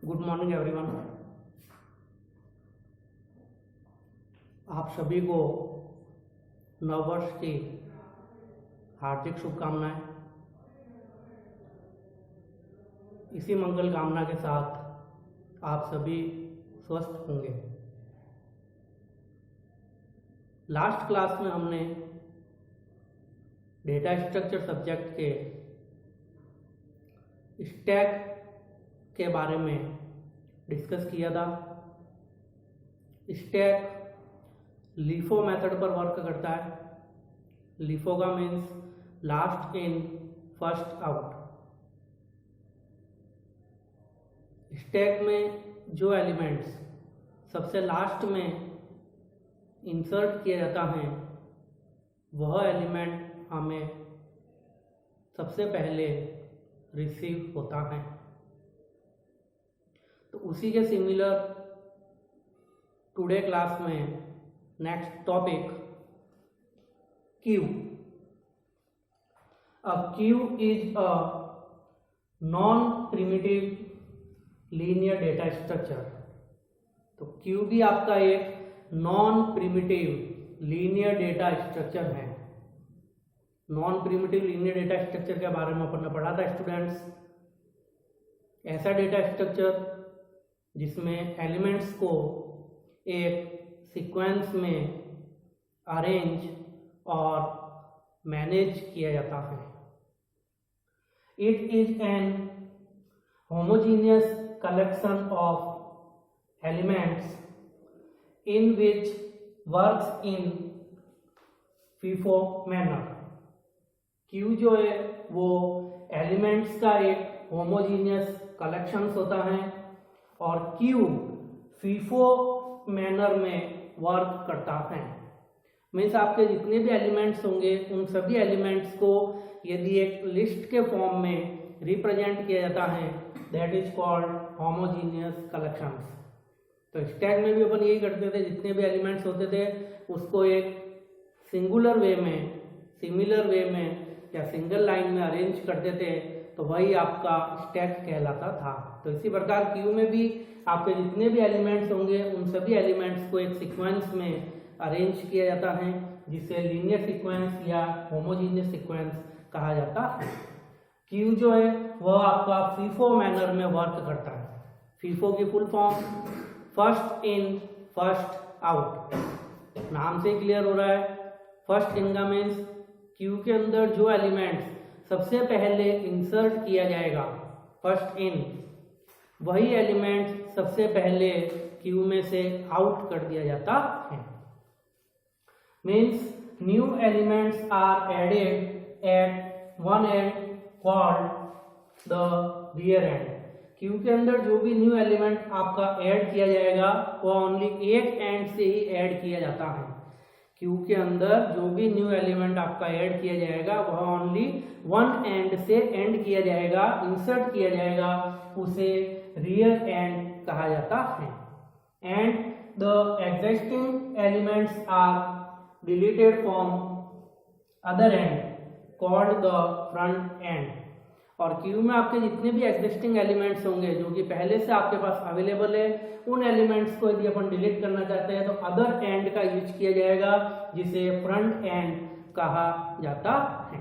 Good morning everyone. आप सभी को नववर्ष की हार्दिक शुभकामनाएं। इसी मंगल कामना के साथ आप सभी स्वस्थ होंगे। लास्ट क्लास में हमने डेटा स्ट्रक्चर सब्जेक्ट के स्टैक के बारे में डिस्कस किया था। स्टैक LIFO मेथड पर वर्क करता है। LIFO का means last in first out. Stack में जो एलिमेंट्स सबसे लास्ट में इंसर्ट किया जाता है वह एलिमेंट हमें सबसे पहले रिसीव होता है। तो उसी के सिमिलर टुडे क्लास में next topic queue. A queue is a non primitive linear data structure. तो क्यू भी आपका एक non primitive linear data structure है। Non primitive linear data structure के बारे में अपन ने पढ़ा था स्टूडेंट्स। ऐसा डेटा स्ट्रक्चर जिसमें एलिमेंट्स को एक सीक्वेंस में अरेंज और मैनेज किया जाता है। It is an homogeneous collection of elements in which works in FIFO manner. Q जो है वो एलिमेंट्स का एक होमोजीनियस कलेक्शंस होता है और क्यू FIFO मैनर में वर्क करता है। मीन्स आपके जितने भी एलिमेंट्स होंगे उन सभी एलिमेंट्स को यदि एक लिस्ट के फॉर्म में रिप्रेजेंट किया जाता है that is called homogeneous collections. तो स्टैक में भी अपन यही करते थे, जितने भी एलिमेंट्स होते थे उसको एक सिंगुलर वे में, सिमिलर वे में या सिंगल लाइन में अरेंज करते थे, तो वही आपका स्टैक कहलाता था। तो इसी प्रकार क्यू में भी आपके जितने भी एलिमेंट्स होंगे उन सभी एलिमेंट्स को एक सीक्वेंस में अरेंज किया जाता है जिसे लीनियर सीक्वेंस या होमोजीनियस सीक्वेंस कहा जाता है। क्यू जो है वह आपका FIFO मैनर में वर्क करता है। FIFO की full form first in first out. नाम से क्लियर हो रहा है। फर्स्ट इन का मीन्स क्यू के अंदर जो एलिमेंट्स सबसे पहले इंसर्ट किया जाएगा फर्स्ट इन, वही एलिमेंट सबसे पहले क्यू में से आउट कर दिया जाता है। Means new elements are added at one end called the rear end. Queue के अंदर जो भी न्यू एलिमेंट आपका ऐड किया जाएगा वो ओनली एक एंड से ही ऐड किया जाता है। क्यू के अंदर जो भी न्यू एलिमेंट आपका ऐड किया जाएगा वह ओनली वन एंड से एंड किया जाएगा, इंसर्ट किया जाएगा, उसे रियर एंड कहा जाता है। And the existing elements are deleted from other end called the front end. और क्यू में आपके जितने भी एग्जिस्टिंग एलिमेंट्स होंगे जो कि पहले से आपके पास अवेलेबल है, उन एलिमेंट्स को यदि अपन डिलीट करना चाहते हैं तो अदर एंड का यूज किया जाएगा जिसे फ्रंट एंड कहा जाता है।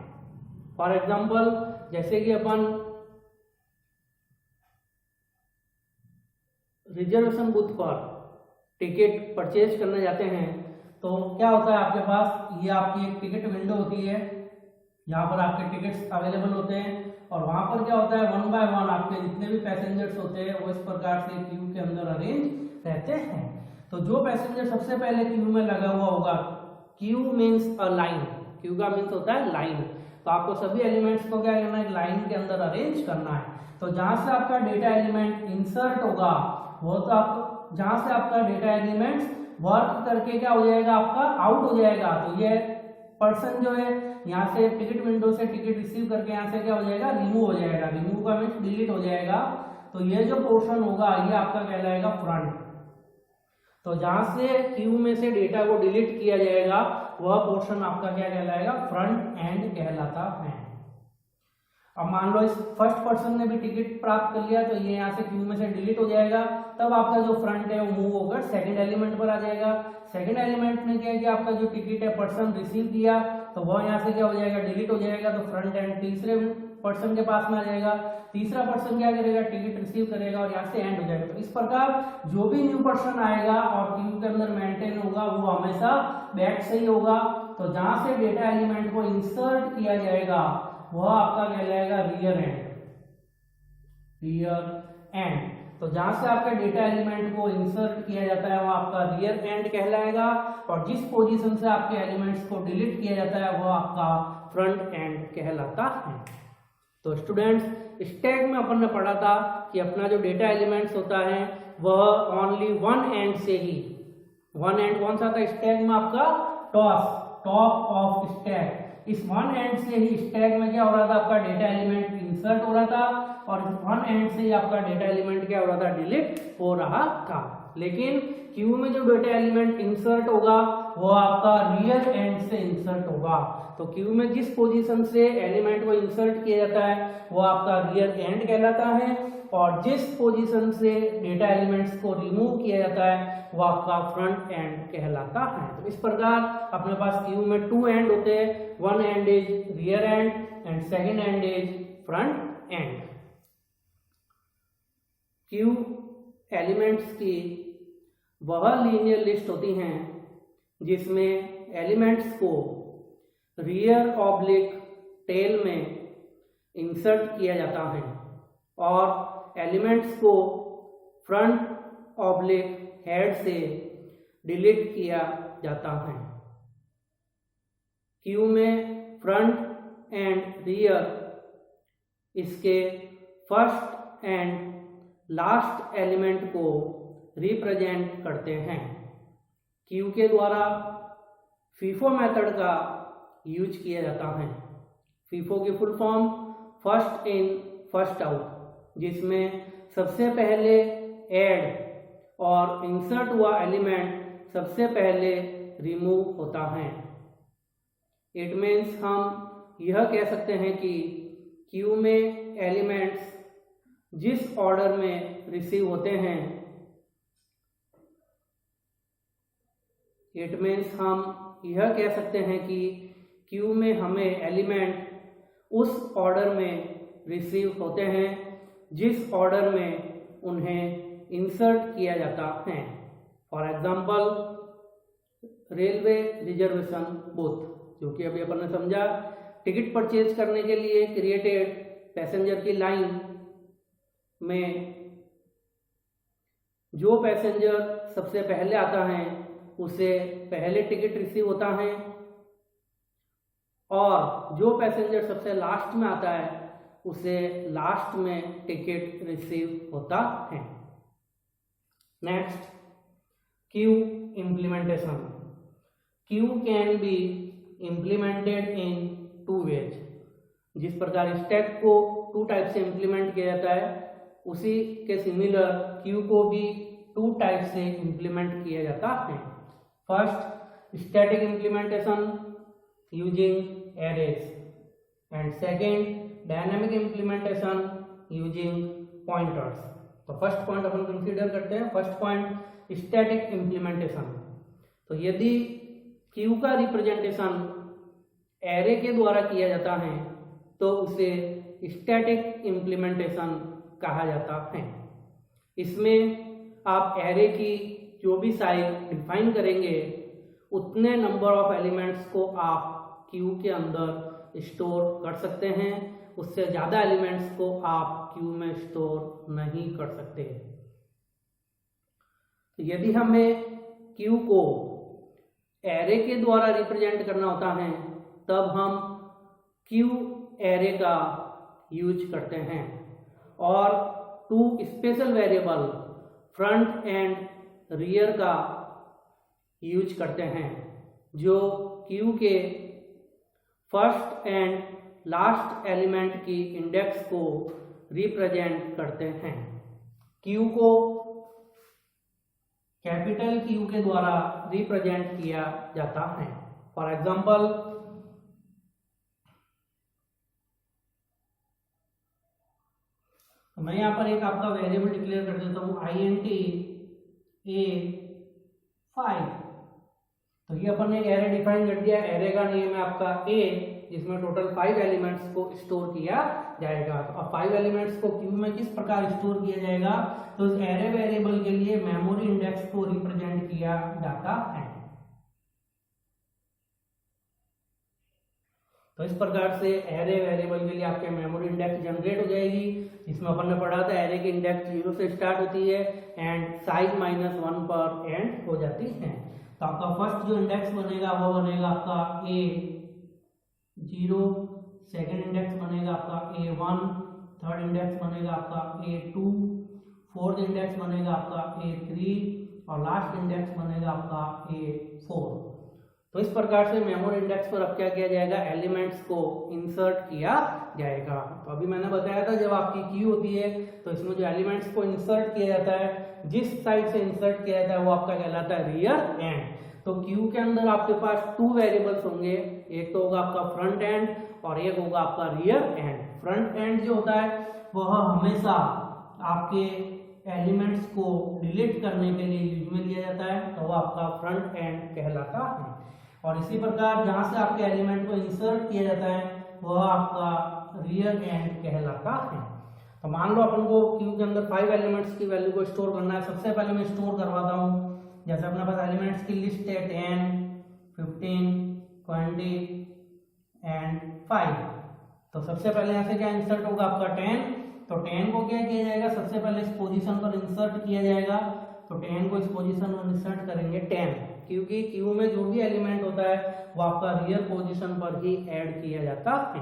फॉर एग्जांपल जैसे कि अपन रिजर्वेशन बूथ पर टिकट परचेज करने जाते हैं तो क्या होता है आपके पास, ये आपकी एक टिकट विंडो होती है जहाँ पर आपके टिकट्स अवेलेबल होते हैं और वहां पर क्या होता है वन बाय वन आपके जितने भी पैसेंजर्स होते हैं वो इस प्रकार से क्यू के अंदर अरेंज रहते हैं। तो जो पैसेंजर सबसे पहले क्यू में लगा हुआ होगा, Q means a line, Q का मीन्स होता है लाइन, तो आपको सभी एलिमेंट्स को क्या करना है, लाइन के अंदर अरेंज करना है। तो जहां से आपका डेटा एलिमेंट इंसर्ट होगा वो तो आपको, जहां से आपका डेटा एलिमेंट वर्क करके क्या हो जाएगा, आपका आउट हो जाएगा। तो ये पर्सन जो है यहाँ से टिकट विंडो से टिकट रिसीव करके यहाँ से क्या हो जाएगा, रिमूव हो जाएगा। रिमूव का मीन्स डिलीट हो जाएगा। तो ये जो पोर्शन होगा ये आपका कहलाएगा फ्रंट। तो जहां से क्यू में से डेटा को डिलीट किया जाएगा वह पोर्शन आपका क्या कहलाएगा, फ्रंट एंड कहलाता है। अब मान लो इस फर्स्ट पर्सन ने भी टिकट प्राप्त कर लिया तो ये यहाँ से क्यू में से डिलीट हो जाएगा, तब आपका जो फ्रंट है वो मूव होकर सेकंड एलिमेंट पर आ जाएगा। सेकंड एलिमेंट में क्या है कि आपका जो टिकट है पर्सन रिसीव किया तो वह यहाँ से क्या हो जाएगा, डिलीट हो जाएगा, तो फ्रंट एंड तीसरे पर्सन के पास में आ जाएगा। तीसरा पर्सन क्या करेगा, टिकट रिसीव करेगा और यहाँ से एंड हो जाएगा। तो इस प्रकार जो भी न्यू पर्सन आएगा और क्यू के अंदर मेंटेन होगा वो हमेशा बैक से ही होगा। तो जहां से डेटा एलिमेंट को इंसर्ट किया जाएगा वह आपका कहलाएगा रियर एंड। रियर एंड, तो जहां से आपका डेटा एलिमेंट को इंसर्ट किया जाता है वो आपका रियर एंड कहलाएगा, और जिस पोजीशन से आपके एलिमेंट्स को डिलीट किया जाता है वो आपका फ्रंट एंड कहलाता है। तो स्टूडेंट्स, स्टैक में अपन ने पढ़ा था कि अपना जो डेटा एलिमेंट्स होता है वह ओनली वन एंड से ही, वन एंड कौन सा था स्टैक में आपका, टॉप ऑफ स्टैक, इस वन एंड से ही स्टैक में क्या हो रहा था, आपका डेटा एलिमेंट इंसर्ट हो रहा था, और वन एंड से ही आपका डेटा एलिमेंट क्या हो रहा था, डिलीट हो रहा था। लेकिन क्यू में जो डेटा एलिमेंट इंसर्ट होगा वो आपका रियर एंड से इंसर्ट होगा। तो क्यू में जिस पोजीशन से एलिमेंट को इंसर्ट किया जाता है वो आपका रियर एंड कहलाता है, और जिस पोजीशन से डेटा एलिमेंट्स को रिमूव किया जाता है वो आपका फ्रंट एंड कहलाता है। तो इस प्रकार अपने पास क्यू में टू एंड होते हैं, one and is rear and and second and is front end. Q elements की वह लीनियर लिस्ट होती हैं जिसमें एलिमेंट्स को रियर ऑब्लिक टेल में इंसर्ट किया जाता है और एलिमेंट्स को फ्रंट ऑब्लिक हेड से डिलीट किया जाता है। क्यू में फ्रंट एंड रियर इसके फर्स्ट एंड लास्ट एलिमेंट को रिप्रेजेंट करते हैं। क्यू के द्वारा फीफो मेथड का यूज किया जाता है। फीफो की full form first in first out, जिसमें सबसे पहले ऐड और इंसर्ट हुआ एलिमेंट सबसे पहले रिमूव होता है। इट मीन्स हम यह कह सकते हैं कि क्यू में एलिमेंट्स जिस ऑर्डर में रिसीव होते हैं, इट मीन्स हम यह कह सकते हैं कि क्यू में हमें एलिमेंट उस ऑर्डर में रिसीव होते हैं जिस ऑर्डर में उन्हें इंसर्ट किया जाता है। For example railway reservation booth, जो कि अभी अपन ने समझा, टिकट परचेज करने के लिए क्रिएटेड पैसेंजर की लाइन में जो पैसेंजर सबसे पहले आता है उसे पहले टिकट रिसीव होता है, और जो पैसेंजर सबसे लास्ट में आता है उसे लास्ट में टिकट रिसीव होता है। Next, queue implementation. Queue can be implemented in two ways. जिस प्रकार स्टैक को टू टाइप से इम्प्लीमेंट किया जाता है उसी के सिमिलर क्यू को भी टू टाइप से इम्प्लीमेंट किया जाता है। First, static implementation using arrays, and second, dynamic implementation using pointers. तो फर्स्ट पॉइंट अपन कंसीडर करते हैं। First point, static implementation. तो यदि क्यू का रिप्रेजेंटेशन एरे के द्वारा किया जाता है तो उसे स्टैटिक इम्प्लीमेंटेशन कहा जाता है। इसमें आप एरे की जो भी साइज डिफाइन करेंगे उतने नंबर ऑफ एलिमेंट्स को आप क्यू के अंदर स्टोर कर सकते हैं, उससे ज़्यादा एलिमेंट्स को आप क्यू में स्टोर नहीं कर सकते। तो यदि हमें क्यू को एरे के द्वारा रिप्रेजेंट करना होता है तब हम क्यू एरे का यूज करते हैं, और two special variable front and rear का यूज करते हैं जो क्यू के फर्स्ट एंड लास्ट एलिमेंट की इंडेक्स को रिप्रेजेंट करते हैं। क्यू को कैपिटल क्यू के द्वारा रिप्रेजेंट किया जाता है। फॉर एग्जाम्पल तो मैं यहाँ पर एक आपका वेरिएबल डिक्लेयर कर देता हूँ int a5। तो ये अपन ने एरे डिफाइन कर दिया। एरे का नेम है आपका a, जिसमें टोटल 5 एलिमेंट्स को स्टोर किया जाएगा। तो अब 5 एलिमेंट्स को क्यू में किस प्रकार स्टोर किया जाएगा, तो इस एरे वेरिएबल के लिए मेमोरी इंडेक्स को रिप्रेजेंट किया जाता है। तो इस प्रकार से एरे वेरिएबल के लिए आपके मेमोरी इंडेक्स जनरेट हो जाएगी, जिसमें अपन ने पढ़ा था एरे की इंडेक्स 0 से स्टार्ट होती है एंड साइज -1 पर एंड हो जाती है। तो आपका फर्स्ट जो इंडेक्स बनेगा वो बनेगा आपका A0, सेकेंड इंडेक्स बनेगा आपका A1, थर्ड इंडेक्स बनेगा आपका A2, फोर्थ इंडेक्स बनेगा आपका A3 और लास्ट इंडेक्स बनेगा आपका A4। तो इस प्रकार से मेमोरी इंडेक्स पर अब क्या किया जाएगा, एलिमेंट्स को इंसर्ट किया जाएगा। तो अभी मैंने बताया था जब आपकी क्यू होती है तो इसमें जो एलिमेंट्स को इंसर्ट किया जाता है, जिस साइड से इंसर्ट किया जाता है वो आपका कहलाता है रियर एंड। तो क्यू के अंदर आपके पास 2 वेरिएबल्स होंगे, एक तो होगा आपका फ्रंट एंड और एक होगा आपका रियर एंड। फ्रंट एंड जो होता है वह हमेशा आपके एलिमेंट्स को डिलीट करने के लिए यूज में लिया जाता है, तो वो आपका फ्रंट एंड कहलाता है। और इसी प्रकार जहां से आपके एलिमेंट को इंसर्ट किया जाता है वह आपका रियर एंड कहलाता है। तो मान लो अपन को क्यू के अंदर 5 एलिमेंट्स की वैल्यू को स्टोर करना है। सबसे पहले मैं स्टोर करवाता हूँ, जैसे अपने पास एलिमेंट्स की लिस्ट है 10, 15, 20 एंड 5। तो सबसे पहले यहाँ से क्या इंसर्ट होगा आपका 10। तो 10 को क्या किया जाएगा, सबसे पहले इस पोजीशन पर इंसर्ट किया जाएगा। तो 10 को इस पोजीशन पर इंसर्ट करेंगे 10, क्योंकि क्यू में जो भी एलिमेंट होता है वो आपका रियर पोजीशन पर ही ऐड किया जाता है।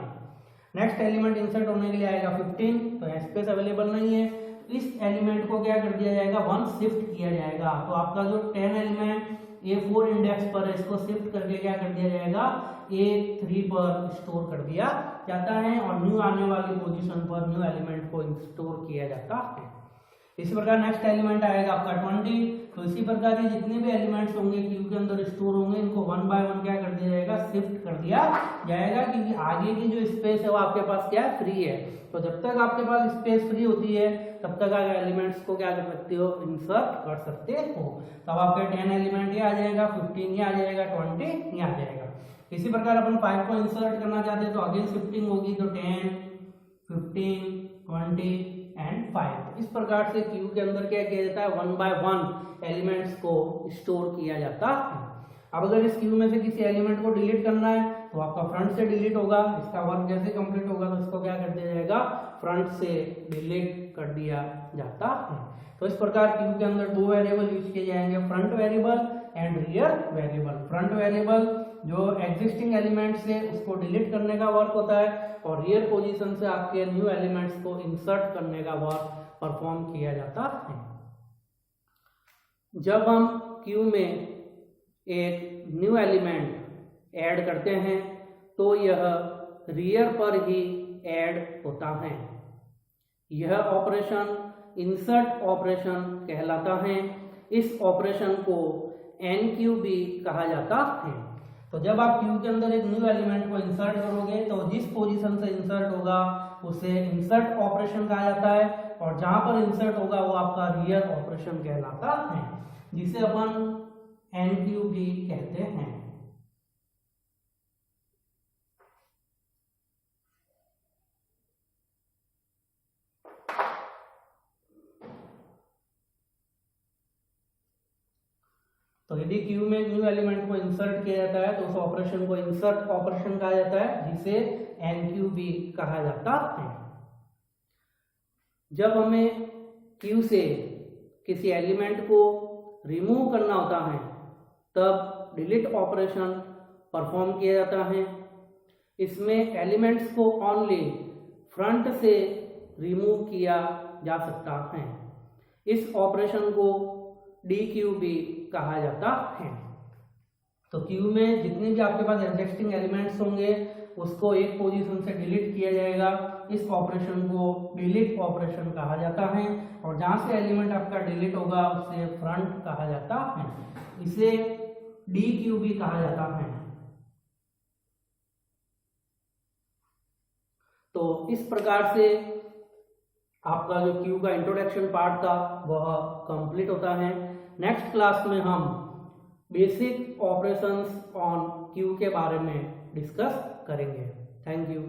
नेक्स्ट एलिमेंट इंसर्ट होने के लिए आएगा 15, तो स्पेस अवेलेबल नहीं है, इस एलिमेंट को क्या कर दिया जाएगा, 1 शिफ्ट किया जाएगा। तो आपका जो 10 एलिमेंट A4 इंडेक्स पर है इसको शिफ्ट करके क्या कर दिया जाएगा, A3 पर स्टोर कर दिया जाता है और न्यू आने वाली पोजीशन पर न्यू एलिमेंट को स्टोर किया जाता है। इसी प्रकार नेक्स्ट एलिमेंट आएगा आपका 20। तो इसी प्रकार ये जितने भी एलिमेंट्स होंगे क्यू के अंदर स्टोर होंगे, इनको 1 बाय 1 क्या कर दिया जाएगा, शिफ्ट कर दिया जाएगा, क्योंकि आगे की जो स्पेस है वो आपके पास क्या है, फ्री है। तो जब तक आपके पास स्पेस फ्री होती है तब तक आप एलिमेंट्स को क्या कर सकते हो, इंसर्ट कर सकते हो। तब आपके 10 एलिमेंट ये आ जाएगा, 15 ये आ जाएगा, 20 ये आ जाएगा। इसी प्रकार अपन 5 को इंसर्ट करना चाहते हैं तो अगेन शिफ्टिंग होगी, तो 10, 15, 20 एंड 5। इस प्रकार से क्यू के अंदर क्या किया जाता है, 1 बाय 1 एलिमेंट्स को स्टोर किया जाता है। अब अगर इस क्यू में से किसी एलिमेंट को डिलीट करना है तो आपका फ्रंट से डिलीट होगा। इसका वर्क जैसे कंप्लीट होगा तो इसको क्या कर दिया जाएगा, फ्रंट से डिलीट कर दिया जाता है। तो इस प्रकार क्यू के अंदर 2 वेरिएबल यूज किए जाएंगे, front variable and rear variable. Front variable जो एग्जिस्टिंग एलिमेंट्स है उसको डिलीट करने का वर्क होता है और रियर पोजीशन से आपके न्यू एलिमेंट्स को इंसर्ट करने का वर्क परफॉर्म किया जाता है। जब हम क्यू में एक न्यू एलिमेंट ऐड करते हैं तो यह रियर पर ही ऐड होता है। यह ऑपरेशन इंसर्ट ऑपरेशन कहलाता है। इस ऑपरेशन को NQB कहा जाता है। तो जब आप क्यू के अंदर एक न्यू एलिमेंट को इंसर्ट करोगे तो जिस पोजीशन से इंसर्ट होगा उसे इंसर्ट ऑपरेशन कहा जाता है और जहां पर इंसर्ट होगा वो आपका रियर ऑपरेशन कहलाता है, जिसे अपन NQB कहते हैं। तो यदि क्यू में न्यू एलिमेंट को इंसर्ट किया जाता है तो उस ऑपरेशन को इंसर्ट ऑपरेशन कहा जाता है, जिसे NQB कहा जाता है। जब हमें क्यू से किसी एलिमेंट को रिमूव करना होता है तब डिलीट ऑपरेशन परफॉर्म किया जाता है। इसमें एलिमेंट्स को ओनली फ्रंट से रिमूव किया जा सकता है। इस ऑपरेशन को DQB कहा जाता है। तो क्यू में जितने भी आपके पास एग्जिस्टिंग एलिमेंट्स होंगे उसको एक पोजीशन से डिलीट किया जाएगा। इस ऑपरेशन को डिलीट ऑपरेशन कहा जाता है और जहां से एलिमेंट आपका डिलीट होगा उसे फ्रंट कहा जाता है। इसे DQB कहा जाता है। तो इस प्रकार से आपका जो क्यू का इंट्रोडक्शन पार्ट था वह कंप्लीट होता है। नेक्स्ट क्लास में हम बेसिक ऑपरेशंस ऑन क्यू के बारे में डिस्कस करेंगे। Thank you.